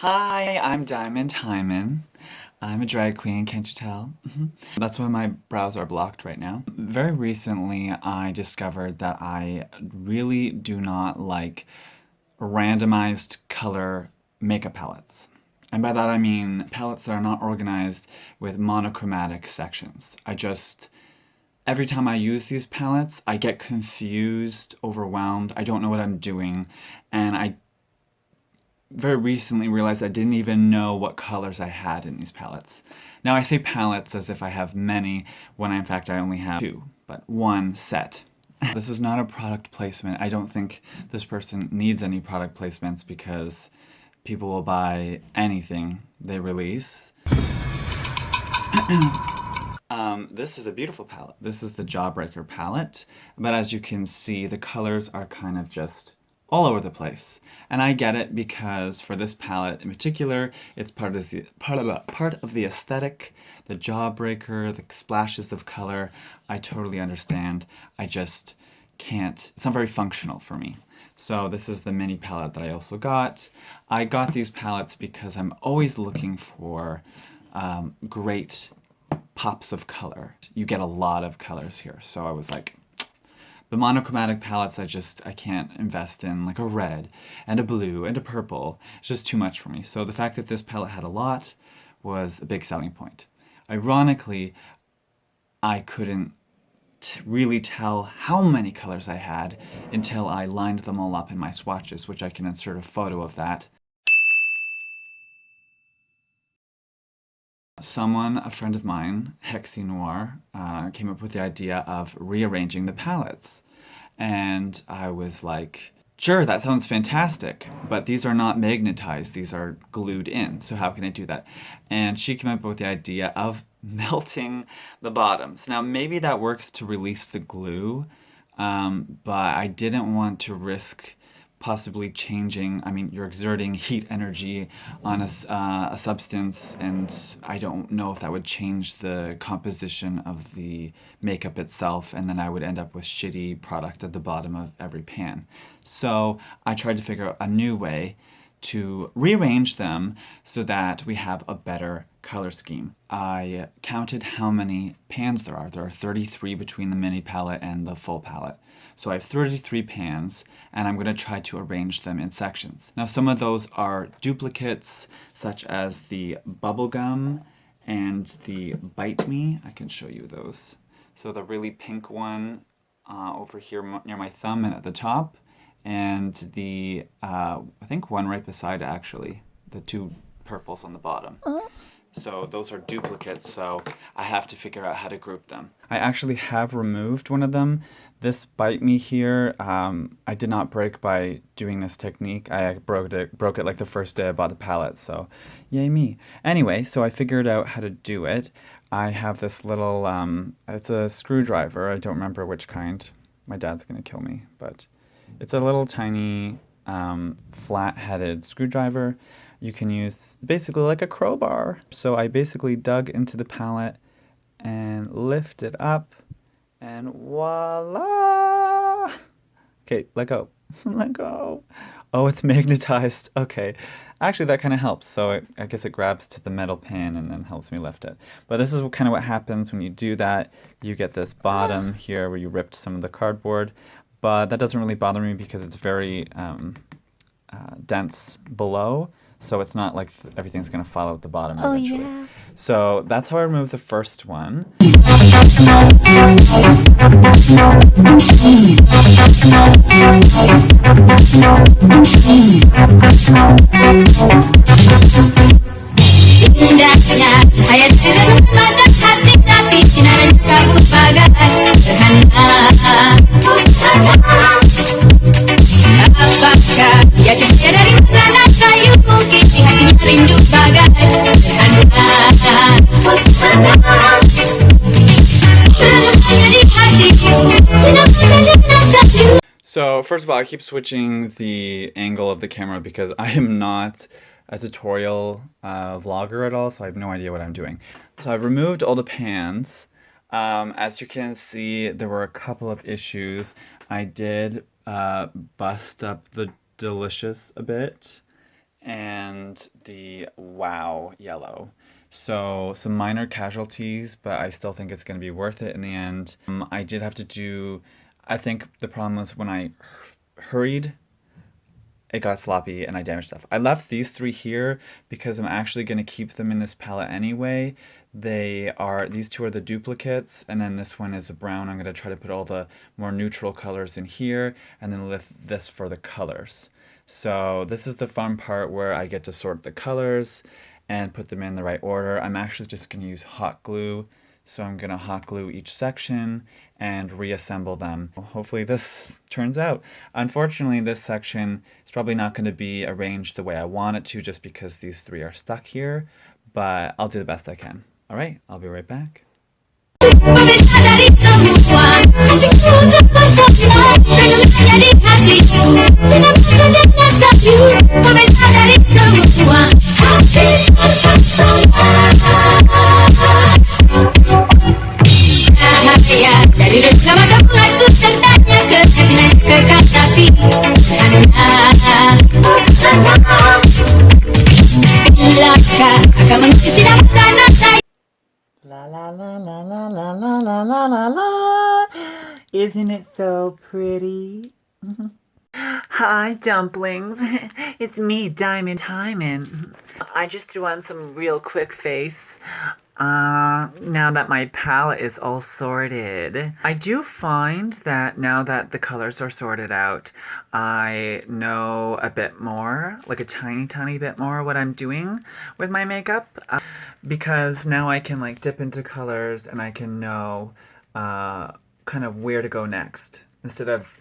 Hi, I'm Diamond Hymen. I'm a drag queen, can't you tell? That's why my brows are blocked right now. Very recently, I discovered that I really do not like randomized color makeup palettes. And by that I mean palettes that are not organized with monochromatic sections. Every time I use these palettes, I get confused, overwhelmed, I don't know what I'm doing, and I very recently realized I didn't even know what colors I had in these palettes. Now I say palettes as if I have many, when in fact I only have two, but one set. This is not a product placement. I don't think this person needs any product placements because people will buy anything they release. This is a beautiful palette. This is the Jawbreaker palette, but as you can see, the colors are kind of just all over the place. And I get it because for this palette in particular, it's part of the aesthetic, the Jawbreaker, the splashes of color. I totally understand. I just can't, it's not very functional for me. So this is the mini palette that I also got. I got these palettes because I'm always looking for great pops of color. You get a lot of colors here. So I was like, the monochromatic palettes I can't invest in, like a red and a blue and a purple. It's just too much for me. So the fact that this palette had a lot was a big selling point. Ironically, I couldn't really tell how many colors I had until I lined them all up in my swatches, which I can insert a photo of that. A friend of mine, hexe.noire, came up with the idea of rearranging the palettes. And I was like, sure, that sounds fantastic, but these are not magnetized, these are glued in, so how can I do that? And she came up with the idea of melting the bottoms. Now, maybe that works to release the glue, but I didn't want to risk possibly changing. I mean, you're exerting heat energy on a substance, and I don't know if that would change the composition of the makeup itself, and then I would end up with shitty product at the bottom of every pan. So I tried to figure out a new way to rearrange them so that we have a better color scheme. I counted how many pans there are. There are 33 between the mini palette and the full palette. So I have 33 pans, and I'm going to try to arrange them in sections. Now some of those are duplicates, such as the bubblegum and the Bite Me. I can show you those. So the really pink one over here near my thumb and at the top, and the, I think one right beside actually, the two purples on the bottom. So those are duplicates, so I have to figure out how to group them. I actually have removed one of them. This Bite Me here, I did not break by doing this technique. I broke it like the first day I bought the palette, so yay me. Anyway, so I figured out how to do it. I have this little, it's a screwdriver. I don't remember which kind. My dad's gonna kill me, but it's a little tiny flat-headed screwdriver. You can use basically like a crowbar. So I basically dug into the palette and lift it up, and voila! Okay, let go. Let go. Oh, it's magnetized. Okay. Actually, that kind of helps. So I guess it grabs to the metal pan and then helps me lift it. But this is kind of what happens when you do that. You get this bottom here where you ripped some of the cardboard. But that doesn't really bother me because it's very dense below. So it's not like everything's going to fall out the bottom eventually. Yeah. So that's how I removed the first one. So first of all, I keep switching the angle of the camera because I am not a tutorial vlogger at all, so I have no idea what I'm doing. So I've removed all the pans. As you can see, there were a couple of issues. I did bust up the Delicious a bit, and the Wow yellow. So some minor casualties, but I still think it's going to be worth it in the end. I did have to do, I think the problem was when I hurried, it got sloppy and I damaged stuff. I left these three here because I'm actually going to keep them in this palette anyway. These two are the duplicates, and then this one is a brown. I'm going to try to put all the more neutral colors in here, and then lift this for the colors. So this is the fun part where I get to sort the colors and put them in the right order. I'm actually just going to use hot glue. So I'm going to hot glue each section and reassemble them. Hopefully this turns out. Unfortunately, this section is probably not going to be arranged the way I want it to just because these three are stuck here, but I'll do the best I can. All right, I'll be right back. La la la la la la la la la la la. Isn't it so pretty? Hi, dumplings. It's me, Diamond Hymen. I just threw on some real quick face. Now that my palette is all sorted. I do find that now that the colors are sorted out, I know a bit more, like a tiny bit more what I'm doing with my makeup. Because now I can like dip into colors and I can know kind of where to go next. Instead of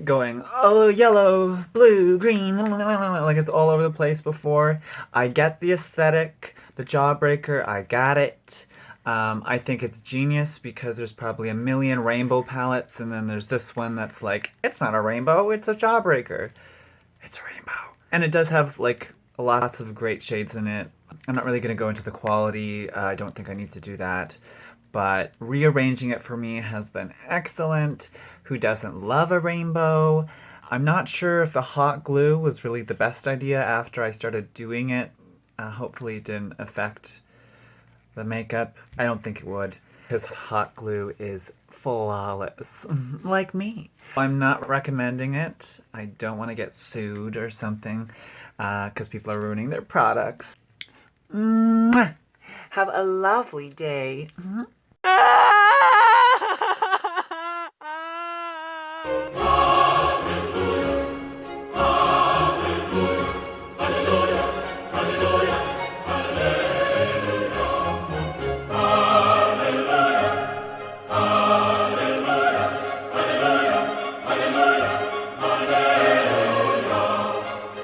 going, oh, yellow, blue, green, like it's all over the place before. I get the aesthetic, the Jawbreaker, I got it. I think it's genius because there's probably a million rainbow palettes, and then there's this one that's like, it's not a rainbow, it's a Jawbreaker. It's a rainbow. And it does have like lots of great shades in it. I'm not really going to go into the quality. I don't think I need to do that. But rearranging it for me has been excellent. Who doesn't love a rainbow? I'm not sure if the hot glue was really the best idea after I started doing it. Hopefully it didn't affect the makeup. I don't think it would, because hot glue is flawless, like me. I'm not recommending it. I don't want to get sued or something, because people are ruining their products. Mwah! Have a lovely day.